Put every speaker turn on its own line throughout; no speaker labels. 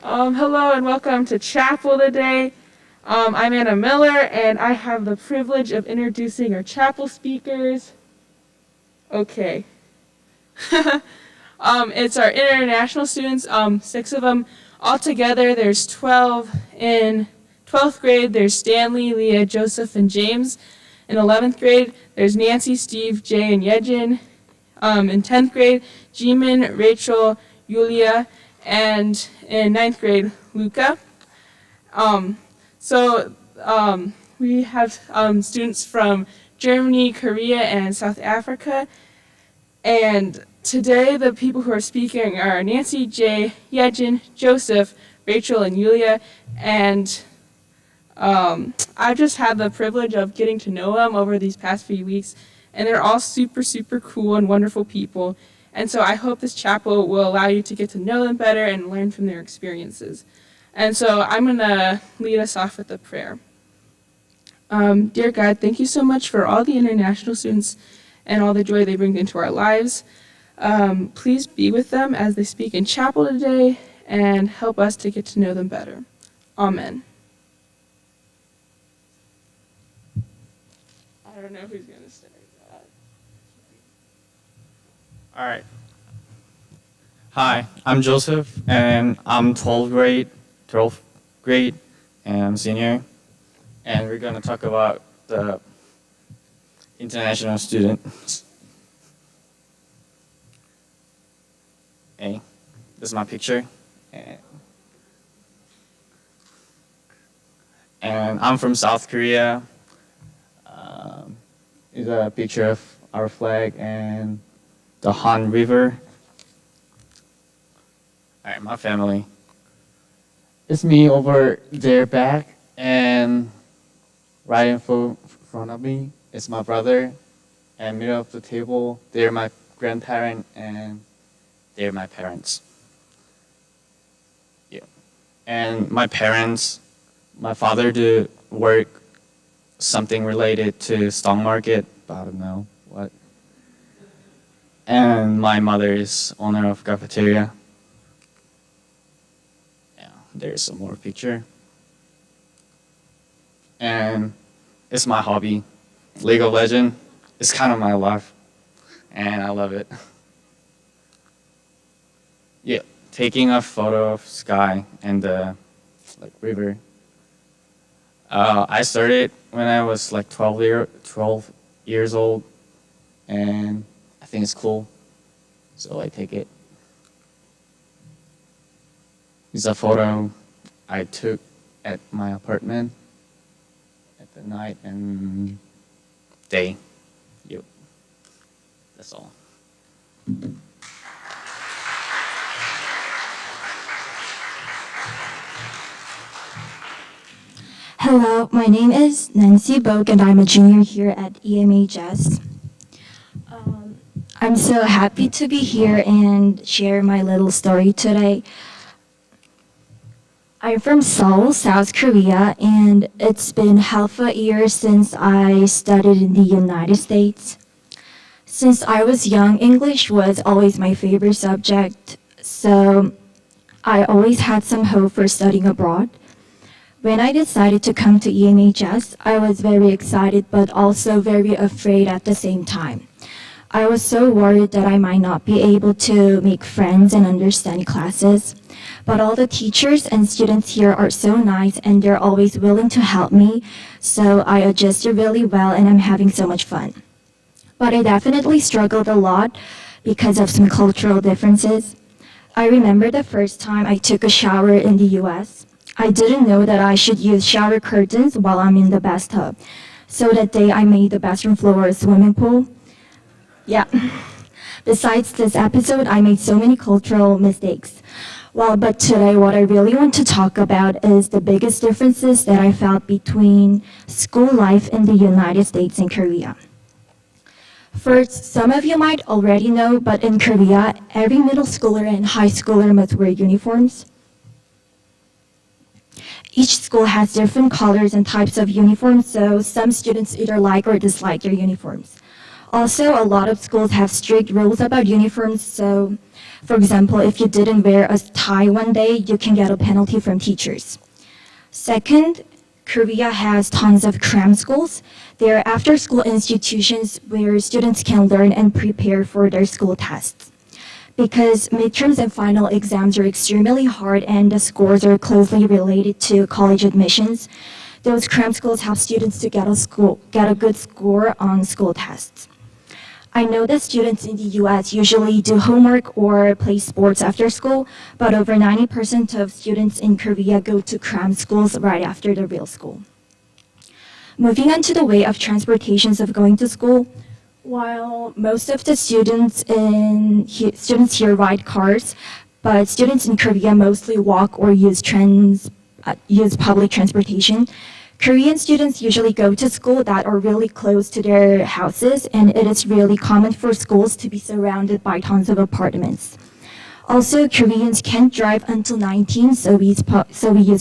Hello and welcome to chapel today. I'm Anna Miller and I have the privilege of introducing our chapel speakers. Okay. It's our international students, 6 of them. Altogether, there's 12 in 12th grade. There's Stanley, Leah, Joseph, and James. In 11th grade, there's Nancy, Steve, Jay, and Yejin. In 10th grade, Jimin, Rachel, Yulia, and in 9th grade, Luca. We have students from Germany, Korea, and South Africa. And today, the people who are speaking are Nancy, Jay, Yejin, Joseph, Rachel, and Yulia. And I've just had the privilege of getting to know them over these past few weeks. And they're all super, super cool and wonderful people. And so I hope this chapel will allow you to get to know them better and learn from their experiences. And so I'm going to lead us off with a prayer. Dear God, thank you so much for all the international students and all the joy they bring into our lives. Please be with them as they speak in chapel today and help us to get to know them better. Amen. I don't know who's going to start that.
All right. Hi, I'm Joseph, and I'm 12th grade, and I'm senior. And we're going to talk about the international students. Hey, this is my picture. And I'm from South Korea. Is a picture of our flag and the Han River. All right, my family. It's me over there back, and right in front of me is my brother, and middle of the table, they're my grandparents, and they're my parents. Yeah. And my parents, my father do work something related to stock market, but I don't know what. And my mother is owner of cafeteria. Yeah, there's some more picture. And it's my hobby. League of Legends is kind of my life, and I love it. Yeah, taking a photo of sky and the river. I started when I was like 12 years old, and I think it's cool, so I take it. It's a photo I took at my apartment at the night and day. Yep, that's all.
Hello, my name is Nancy Bogue and I'm a junior here at EMHS. I'm so happy to be here and share my little story today. I'm from Seoul, South Korea, and it's been half a year since I studied in the United States. Since I was young, English was always my favorite subject, so I always had some hope for studying abroad. When I decided to come to EMHS, I was very excited but also very afraid at the same time. I was so worried that I might not be able to make friends and understand classes. But all the teachers and students here are so nice and they're always willing to help me, so I adjusted really well and I'm having so much fun. But I definitely struggled a lot because of some cultural differences. I remember the first time I took a shower in the US. I didn't know that I should use shower curtains while I'm in the bathtub. So that day I made the bathroom floor a swimming pool. Yeah. Besides this episode, I made so many cultural mistakes. But today what I really want to talk about is the biggest differences that I felt between school life in the United States and Korea. First, some of you might already know, but in Korea, every middle schooler and high schooler must wear uniforms. Each school has different colors and types of uniforms, so some students either like or dislike their uniforms. Also, a lot of schools have strict rules about uniforms. So, for example, if you didn't wear a tie one day, you can get a penalty from teachers. Second, Korea has tons of cram schools. They are after-school institutions where students can learn and prepare for their school tests. Because midterms and final exams are extremely hard and the scores are closely related to college admissions, those cram schools help students to get a good score on school tests. I know that students in the US usually do homework or play sports after school, but over 90% of students in Korea go to cram schools right after the real school. Moving on to the way of transportations of going to school, while most of the students here ride cars, but students in Korea mostly walk or use public transportation. Korean students usually go to school that are really close to their houses, and it is really common for schools to be surrounded by tons of apartments. Also, Koreans can't drive until 19, so we use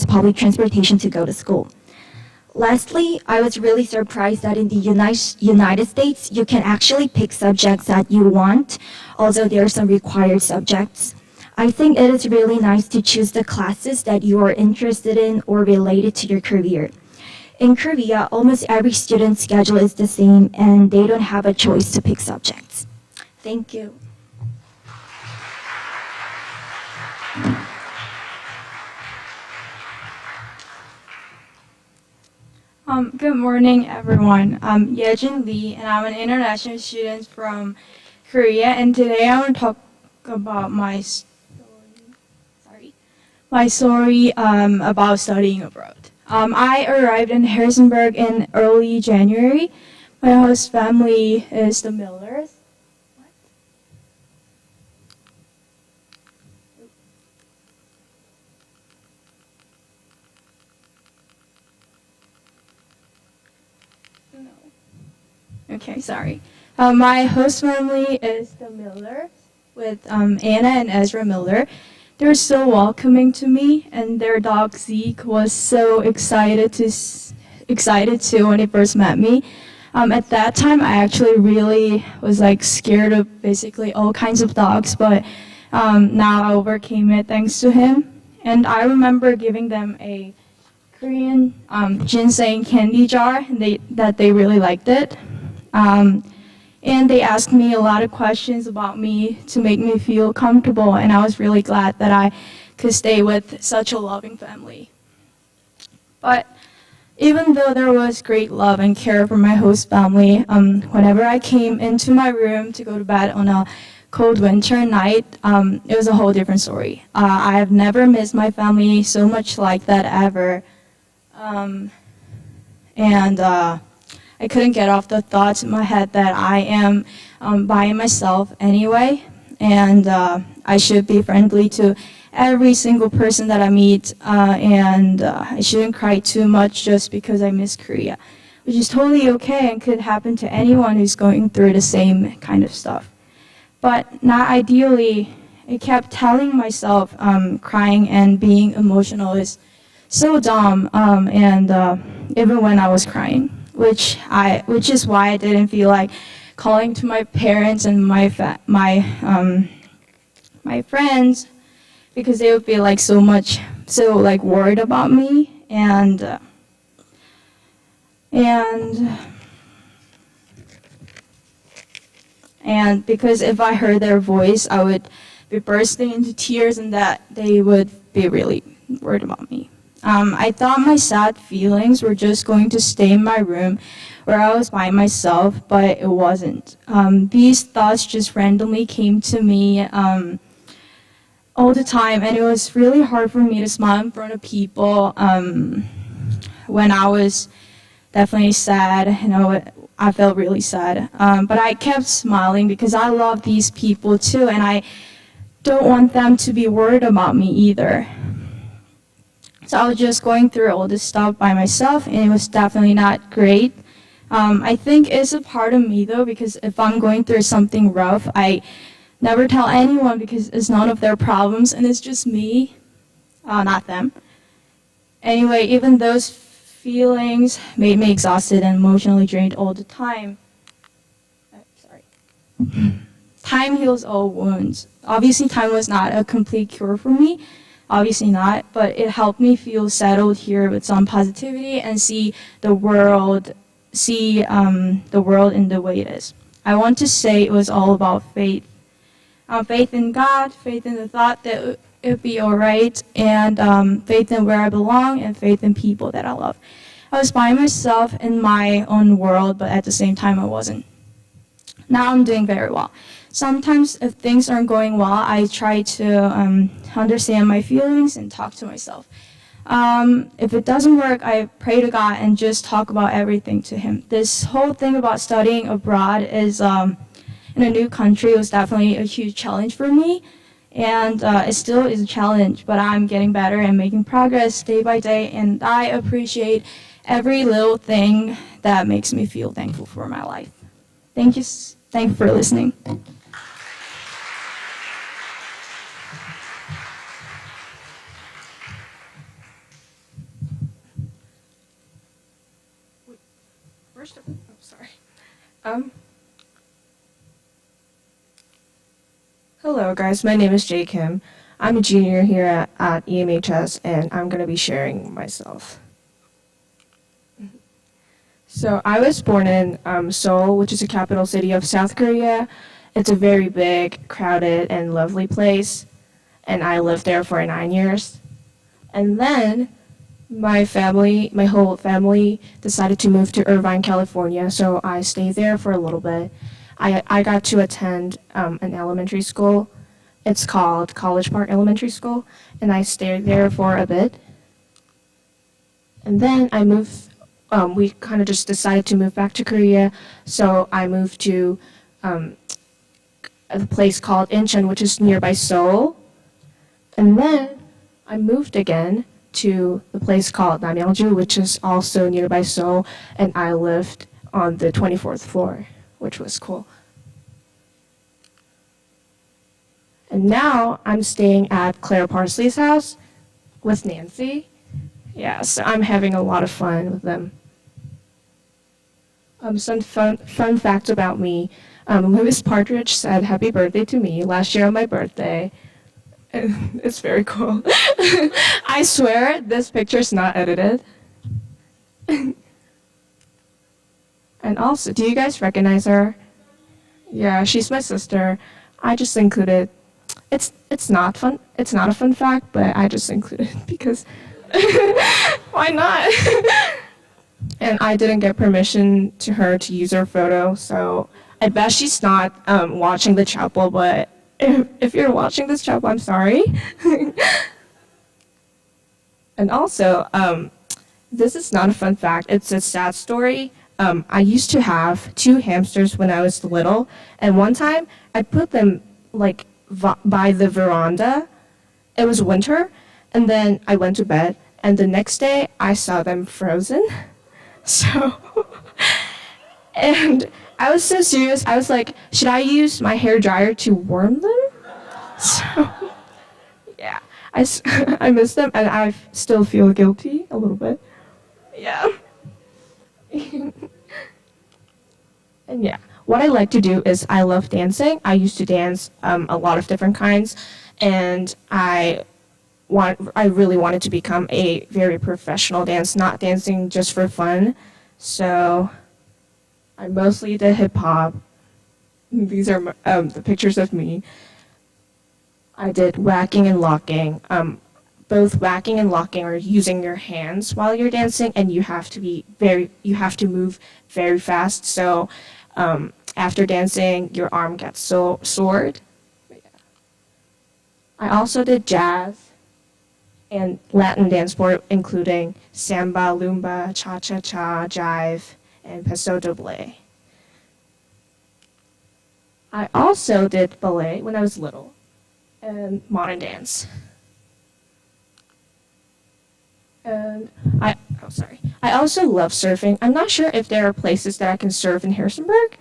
public transportation to go to school. Lastly, I was really surprised that in the United States, you can actually pick subjects that you want, although there are some required subjects. I think it is really nice to choose the classes that you are interested in or related to your career. In Korea, almost every student's schedule is the same, and they don't have a choice to pick subjects. Thank you.
Good morning, everyone. I'm Yejin Lee, and I'm an international student from Korea. And today I want to talk about my story about studying abroad. I arrived in Harrisonburg in early January. My host family is the Millers. Okay, sorry. My host family is the Millers with Anna and Ezra Miller. They were so welcoming to me, and their dog Zeke was so excited too when he first met me. At that time, I actually really was like scared of basically all kinds of dogs, but now I overcame it thanks to him. And I remember giving them a Korean ginseng candy jar, and that they really liked it. And they asked me a lot of questions about me to make me feel comfortable, and I was really glad that I could stay with such a loving family. But even though there was great love and care from my host family, whenever I came into my room to go to bed on a cold winter night, it was a whole different story. I have never missed my family so much like that ever. I couldn't get off the thoughts in my head that I am by myself anyway, and I should be friendly to every single person that I meet, and I shouldn't cry too much just because I miss Korea, which is totally okay and could happen to anyone who's going through the same kind of stuff. But not ideally. I kept telling myself crying and being emotional is so dumb, and even when I was crying. Which is why I didn't feel like calling to my parents and my friends, because they would be like so worried about me, and because if I heard their voice, I would be bursting into tears, and that they would be really worried about me. I thought my sad feelings were just going to stay in my room where I was by myself, but it wasn't. These thoughts just randomly came to me all the time, and it was really hard for me to smile in front of people when I was definitely sad. I felt really sad, but I kept smiling because I love these people too, and I don't want them to be worried about me either. So I was just going through all this stuff by myself, and it was definitely not great. I think it's a part of me though, because if I'm going through something rough, I never tell anyone because it's none of their problems, and it's just me, not them. Anyway, even those feelings made me exhausted and emotionally drained all the time. time heals all wounds. Obviously, time was not a complete cure for me. Obviously not, but it helped me feel settled here with some positivity and see the world, the world in the way it is. I want to say it was all about faith. Faith in God, faith in the thought that it would be all right, and faith in where I belong, and faith in people that I love. I was by myself in my own world, but at the same time I wasn't. Now I'm doing very well. Sometimes if things aren't going well, I try to understand my feelings and talk to myself. If it doesn't work, I pray to God and just talk about everything to Him. This whole thing about studying abroad is in a new country was definitely a huge challenge for me. And it still is a challenge, but I'm getting better and making progress day by day. And I appreciate every little thing that makes me feel thankful for my life. Thank you for listening.
Hello guys, my name is Jae Kim. I'm a junior here at EMHS and I'm going to be sharing myself. So I was born in Seoul, which is the capital city of South Korea. It's a very big, crowded, and lovely place, and I lived there for 9 years. And then my whole family decided to move to Irvine, California, so I stayed there for a little bit. I got to attend an elementary school. It's called College Park Elementary School, and I stayed there for a bit. And then I moved. We kind of just decided to move back to Korea, so I moved to a place called Incheon, which is nearby Seoul. And then I moved again to the place called Namyeongju, which is also nearby Seoul, and I lived on the 24th floor, which was cool. And now I'm staying at Claire Parsley's house with Nancy. Yeah, so I'm having a lot of fun with them. Some fun facts about me. Louis Partridge said happy birthday to me last year on my birthday. And it's very cool. I swear this picture's not edited. And also, do you guys recognize her? Yeah, she's my sister. I just included, it's not fun. It's not a fun fact, but I just included it because why not? And I didn't get permission to her to use her photo, so I bet she's not watching the chapel, but if you're watching this chapel, I'm sorry. And also, this is not a fun fact, it's a sad story. I used to have 2 hamsters when I was little, and one time I put them like by the veranda. It was winter, and then I went to bed, and the next day I saw them frozen. So, and I was so serious, I was like, should I use my hair dryer to warm them? So, yeah, I miss them, and I still feel guilty a little bit. Yeah. And yeah, what I like to do is I love dancing. I used to dance a lot of different kinds, and I really wanted to become a very professional dance, not dancing just for fun. So I mostly did hip hop. These are the pictures of me. I did whacking and locking. Both whacking and locking are using your hands while you're dancing, and you have to move very fast. So after dancing, your arm gets so sore. I also did jazz and Latin dance sport, including samba, lumba, cha-cha-cha, jive, and paso doble. I also did ballet when I was little, and modern dance. And I also love surfing. I'm not sure if there are places that I can surf in Harrisonburg.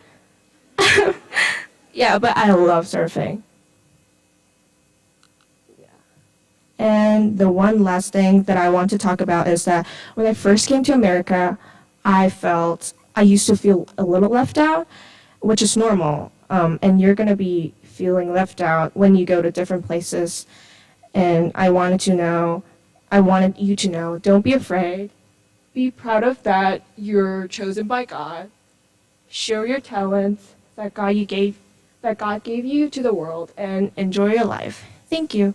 Yeah, but I love surfing. And the one last thing that I want to talk about is that when I first came to America, I used to feel a little left out, which is normal. and you're going to be feeling left out when you go to different places. And I wanted you to know, don't be afraid. Be proud of that you're chosen by God. Show your talents that God gave you to the world, and enjoy your life. Thank you.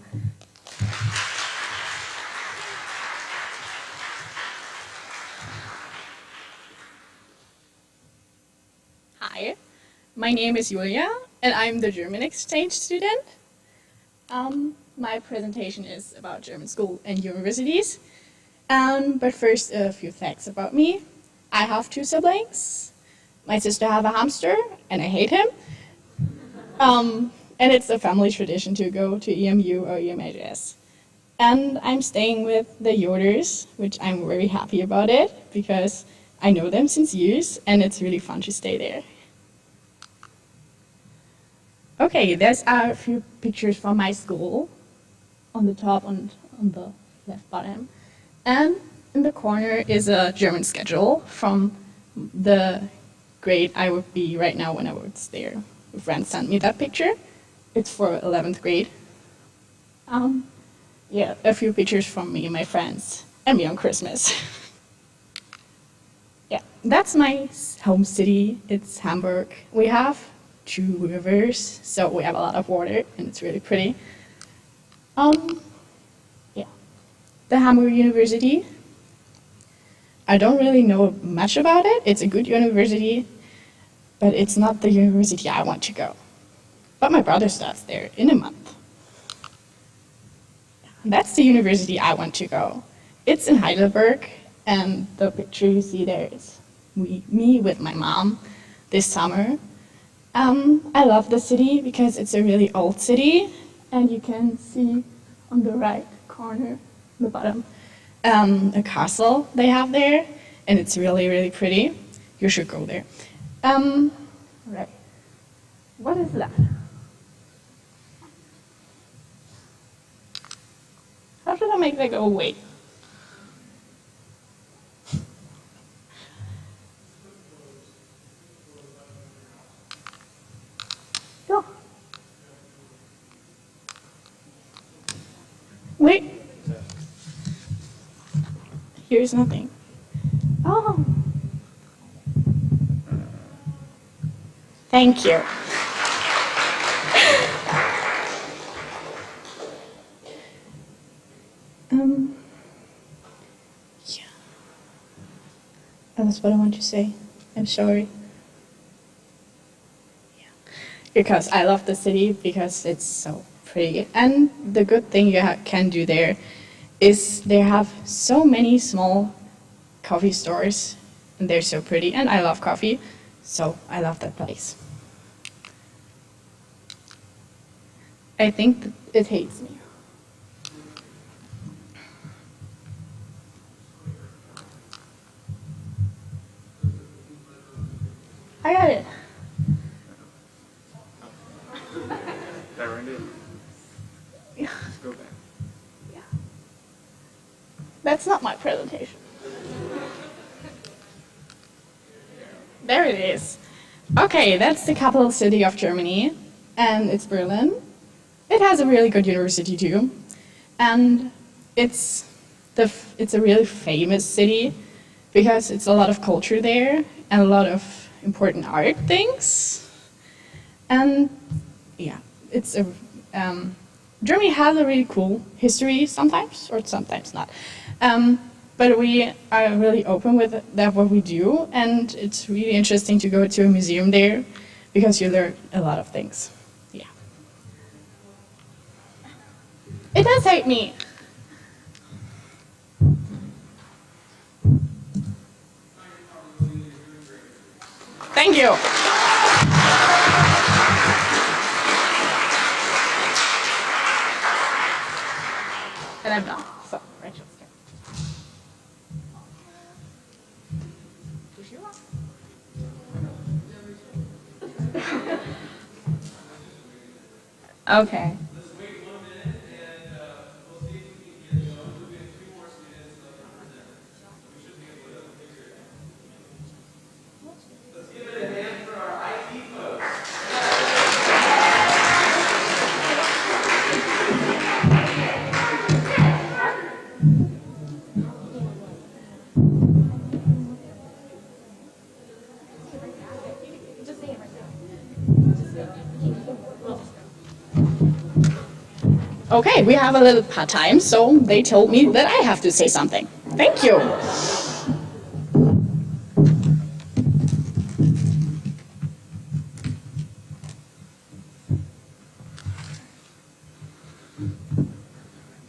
Hi, my name is Julia, and I'm the German exchange student. My presentation is about German school and universities. But first, a few facts about me. I have two siblings. My sister have a hamster, and I hate him. And it's a family tradition to go to EMU or EMHS. And I'm staying with the Yoders, which I'm very happy about it, because I know them since years, and it's really fun to stay there. Okay, there's a few pictures from my school on the top and on the left bottom. And in the corner is a German schedule from the grade I would be right now when I was there. A friend sent me that picture. It's for 11th grade. Yeah, a few pictures from me and my friends, and me on Christmas. Yeah, that's my home city. It's Hamburg. We have 2 rivers, so we have a lot of water, and it's really pretty. Yeah, the Hamburg University. I don't really know much about it. It's a good university, but it's not the university I want to go. But my brother starts there in a month. That's the university I want to go. It's in Heidelberg, and the picture you see there is me with my mom this summer. I love the city because it's a really old city, and you can see on the right corner, the bottom, a castle they have there, and it's really, really pretty. You should go there. Right. What is that? How should I make that go away? Go. Wait. Here's nothing. Oh. Thank you. Yeah. That's what I want to say. I'm sorry. Yeah. Because I love the city because it's so pretty. And the good thing you can do there is they have so many small coffee stores, and they're so pretty. And I love coffee, so I love that place. I think it hates me. I got it.
That right in.
Yeah.
Go back.
Yeah. That's not my presentation. There it is. Okay, that's the capital city of Germany, and it's Berlin. It has a really good university too, and it's a really famous city because it's a lot of culture there and a lot of important art things. And yeah, Germany has a really cool history sometimes, or sometimes not. But we are really open with that what we do, and it's really interesting to go to a museum there because you learn a lot of things. Yeah. It does hate me. Thank you. And I'm done. So, Rachel's turn.
Okay.
Okay, we have a little part-time, so they told me that I have to say something. Thank you.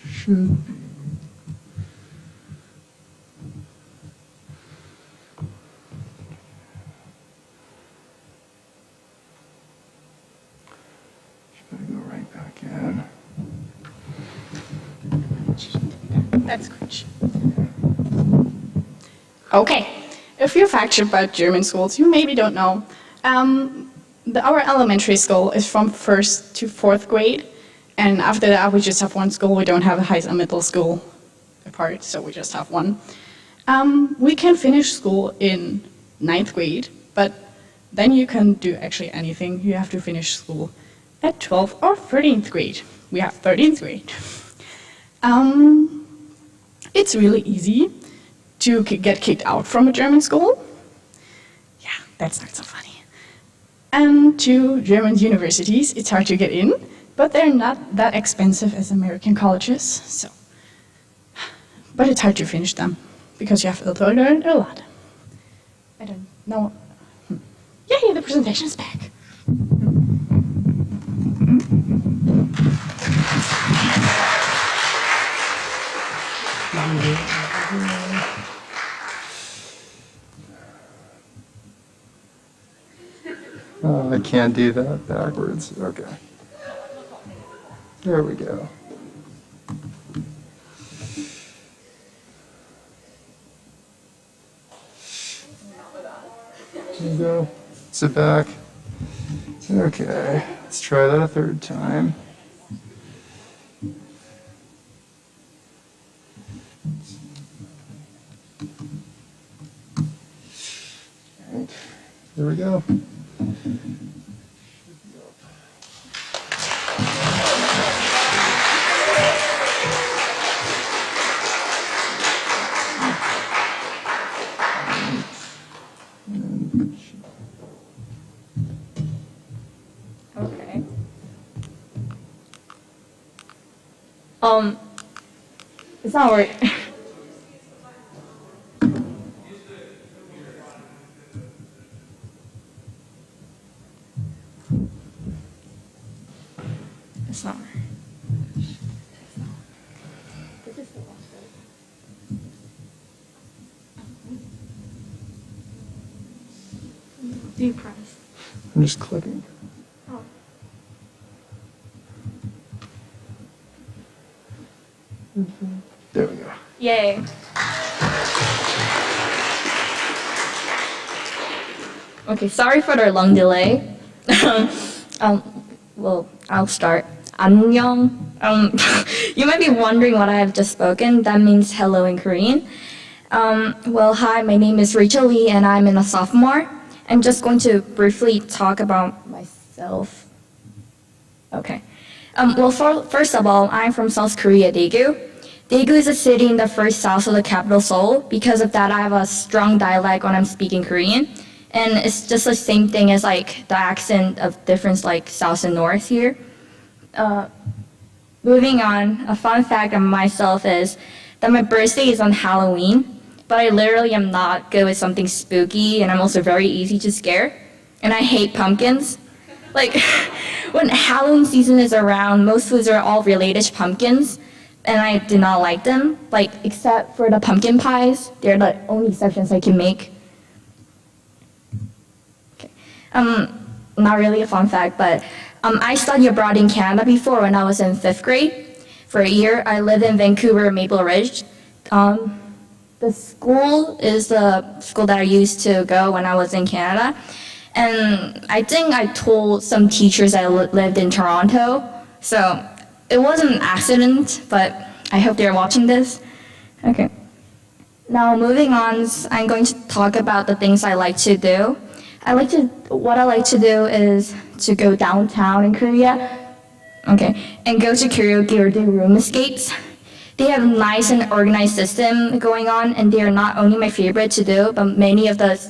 Should be. Should I go right back in?
That's good. Okay, a few facts about German schools you maybe don't know. Our elementary school is from 1st to 4th grade, and after that we just have one school. We don't have a high and middle school apart, so we just have one. We can finish school in 9th grade, but then you can do actually anything. You have to finish school at 12th or 13th grade. We have 13th grade. It's really easy to get kicked out from a German school. Yeah, that's not so funny. And to German universities, it's hard to get in, but they're not that expensive as American colleges. So, but it's hard to finish them because you have to learn a lot. I don't know. Yay, the presentation is back.
Oh, I can't do that backwards. Okay. There we go. There you go. Sit back. Okay. Let's try that a third time. Right. There we go.
Okay. It's not working. It's not. Do you press?
I'm just clicking.
Oh.
There we go.
Yay. Okay, sorry for the long delay. Well, I'll start. 안녕. You might be wondering what I have just spoken. That means hello in Korean. Well, hi, my name is Rachel Lee, and I'm in a sophomore. I'm just going to briefly talk about myself. Okay. Well, first of all, I'm from South Korea, Daegu. Daegu is a city in the first south of the capital, Seoul. Because of that, I have a strong dialect when I'm speaking Korean. And it's just the same thing as like the accent of difference like south and north here. Moving on, a fun fact of myself is that my birthday is on Halloween. But I literally am not good with something spooky, and I'm also very easy to scare. And I hate pumpkins. Like, when Halloween season is around, most foods are all related to pumpkins, and I do not like them. Like, except for the pumpkin pies, they're the only exceptions I can make. Okay. Not really a fun fact, but I studied abroad in Canada before when I was in 5th grade. For a year, I lived in Vancouver, Maple Ridge. The school is the school that I used to go when I was in Canada. And I think I told some teachers I lived in Toronto. So it wasn't an accident, but I hope they're watching this. Okay. Now moving on, I'm going to talk about the things I like to do. What I like to do is to go downtown in Korea. Okay. And go to karaoke or do room escapes. They have a nice and organized system going on, and they are not only my favorite to do, but many of the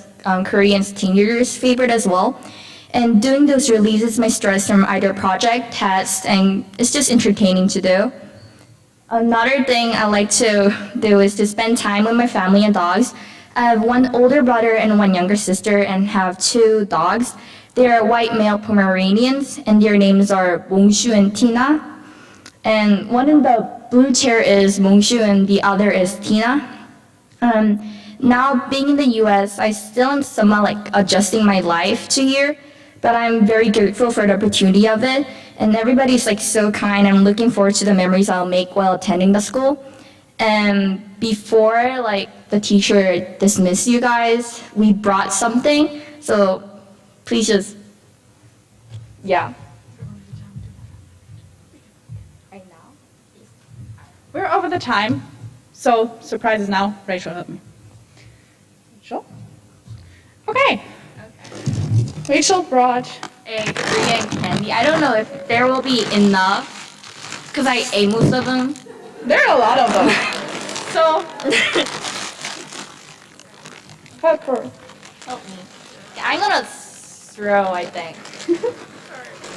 Korean teenagers' favorite as well.
And doing those releases my stress from either project, test, and it's just entertaining to do. Another thing I like to do is to spend time with my family and dogs. I have one older brother and one younger sister and have 2 dogs. They are white male Pomeranians and their names are Mongshu and Tina. And one in the blue chair is Mongshu and the other is Tina. Now being in the US, I still am somewhat like adjusting my life to here, but I'm very grateful for the opportunity of it. And everybody's like so kind. I'm looking forward to the memories I'll make while attending the school. And before like the teacher dismiss you guys, we brought something. So please just, yeah. Right now?
We're over the time, so surprises now. Rachel, help me. Rachel? Okay. Rachel brought
A Korean candy. I don't know if there will be enough, because I ate most of them.
there are a lot of them. So, pepper.
Help me. Yeah, I'm gonna throw, I think.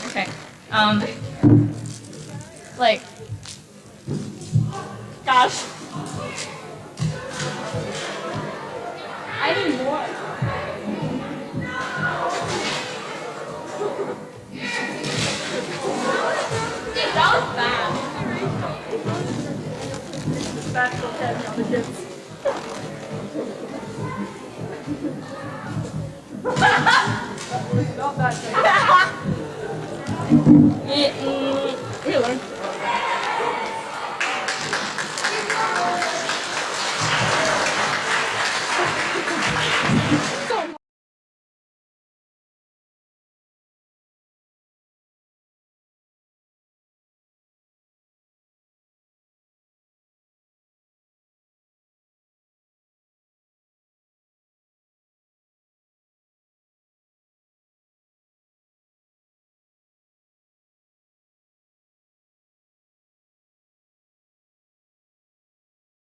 Okay. Like, gosh. I need more. That was bad.
Special candy on the kids.
Not that good.